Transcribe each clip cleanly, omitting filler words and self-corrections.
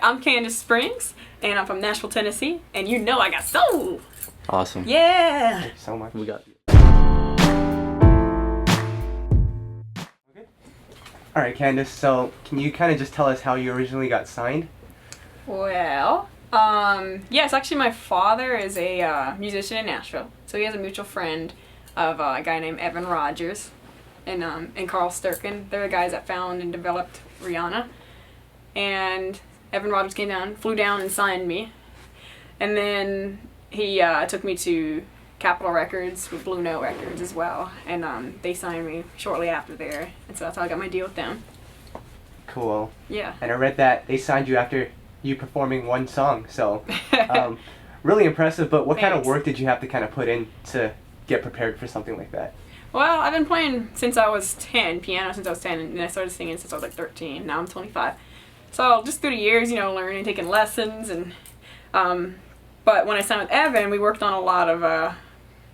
I'm Kandace Springs, and I'm from Nashville, Tennessee, and you know I got soul. Awesome. Yeah. Thank you so much. We got you. Okay. All right, Kandace. So, can you kind of just tell us how you originally got signed? Well, yes, actually my father is a musician in Nashville, so he has a mutual friend of a guy named Evan Rogers and Carl Sturken. They're the guys that found and developed Rihanna. And Evan Rogers flew down and signed me. And then he took me to Capitol Records with Blue Note Records as well. And they signed me shortly after there. And so that's how I got my deal with them. Cool. Yeah. And I read that they signed you after you performing one song. So, really impressive. But what kind of work did you have to kind of put in to get prepared for something like that? Well, I've been playing since I was 10, piano since I was 10, and I started singing since I was like 13. Now I'm 25. So just through the years, you know, learning, taking lessons, and but when I signed with Evan, we worked on a lot of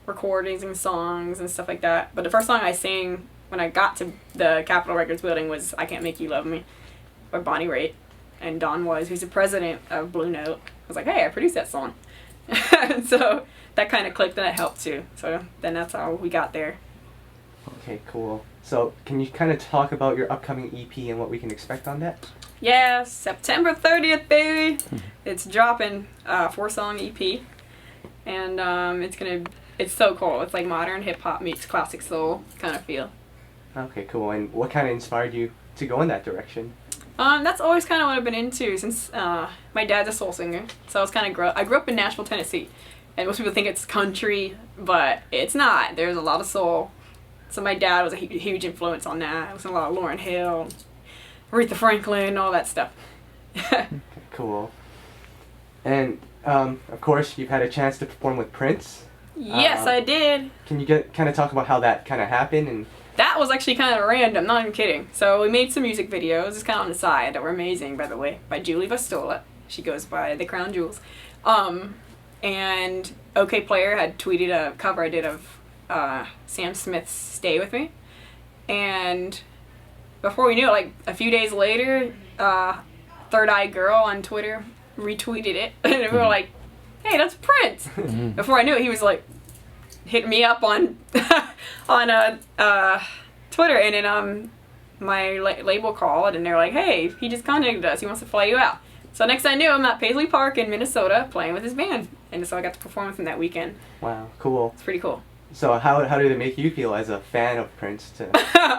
recordings and songs and stuff like that. But the first song I sang when I got to the Capitol Records building was "I Can't Make You Love Me" by Bonnie Raitt, and Don Was, who's the president of Blue Note, was like, "Hey, I produced that song," and so that kind of clicked, and it helped too. So then that's how we got there. Okay, cool. So can you kind of talk about your upcoming EP and what we can expect on that? Yeah, September 30th, baby. It's dropping a 4-song EP, and it's so cool. It's like modern hip hop meets classic soul kind of feel. Okay, cool. And what kind of inspired you to go in that direction? That's always kind of what I've been into since my dad's a soul singer. So I grew up in Nashville, Tennessee, and most people think it's country, but it's not. There's a lot of soul. So my dad was a huge influence on that. I listened to a lot of Lauryn Hill, Aretha Franklin, all that stuff. Cool. And of course, you've had a chance to perform with Prince. Yes, I did. Can you kind of talk about how that kind of happened? And that was actually kind of random, not even kidding. So we made some music videos, just kind of on the side, that were amazing, by the way, by Julie Vastola. She goes by The Crown Jewels. And OK Player had tweeted a cover I did of Sam Smith's Stay With Me. And before we knew it, like a few days later, Third Eye Girl on Twitter retweeted it. And we were like, hey, that's Prince. Before I knew it, he was like hitting me up on Twitter, and then my label called, and they're like, hey, he just contacted us, he wants to fly you out. So next I knew, I'm at Paisley Park in Minnesota playing with his band, and so I got to perform with him that weekend. Wow, cool. It's pretty cool. So how did it make you feel as a fan of Prince?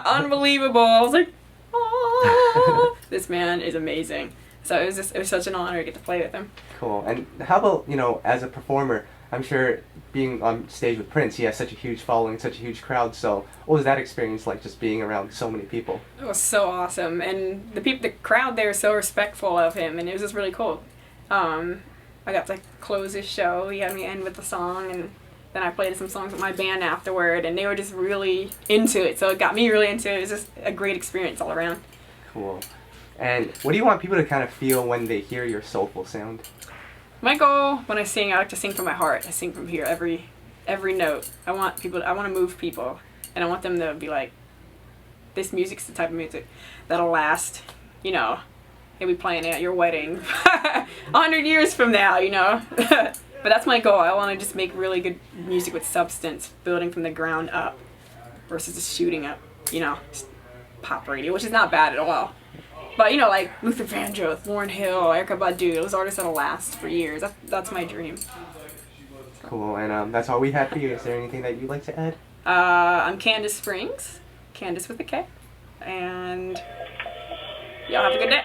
Unbelievable. I was like, oh, this man is amazing. So it was such an honor to get to play with him. Cool. And how about, you know, as a performer, I'm sure being on stage with Prince, he has such a huge following, such a huge crowd. So what was that experience like, just being around so many people? It was so awesome, and the crowd there was so respectful of him, and it was just really cool. I got to close his show. He had me end with the song, and then I played some songs with my band afterward, and they were just really into it. So it got me really into it. It was just a great experience all around. Cool. And what do you want people to kind of feel when they hear your soulful sound? My goal when I sing, I like to sing from my heart. I sing from here every note. I want to move people, and I want them to be like, this music's the type of music that'll last, you know, you'll be playing it at your wedding 100 years from now, you know. But that's my goal. I want to just make really good music with substance, building from the ground up versus just shooting up, you know, just pop radio, which is not bad at all. But, you know, like Luther Vandross, Lauryn Hill, Erykah Badu, those artists that'll last for years. That's my dream. Cool. And that's all we had for you. Is there anything that you'd like to add? I'm Kandace Springs, Kandace with a K. And y'all have a good day.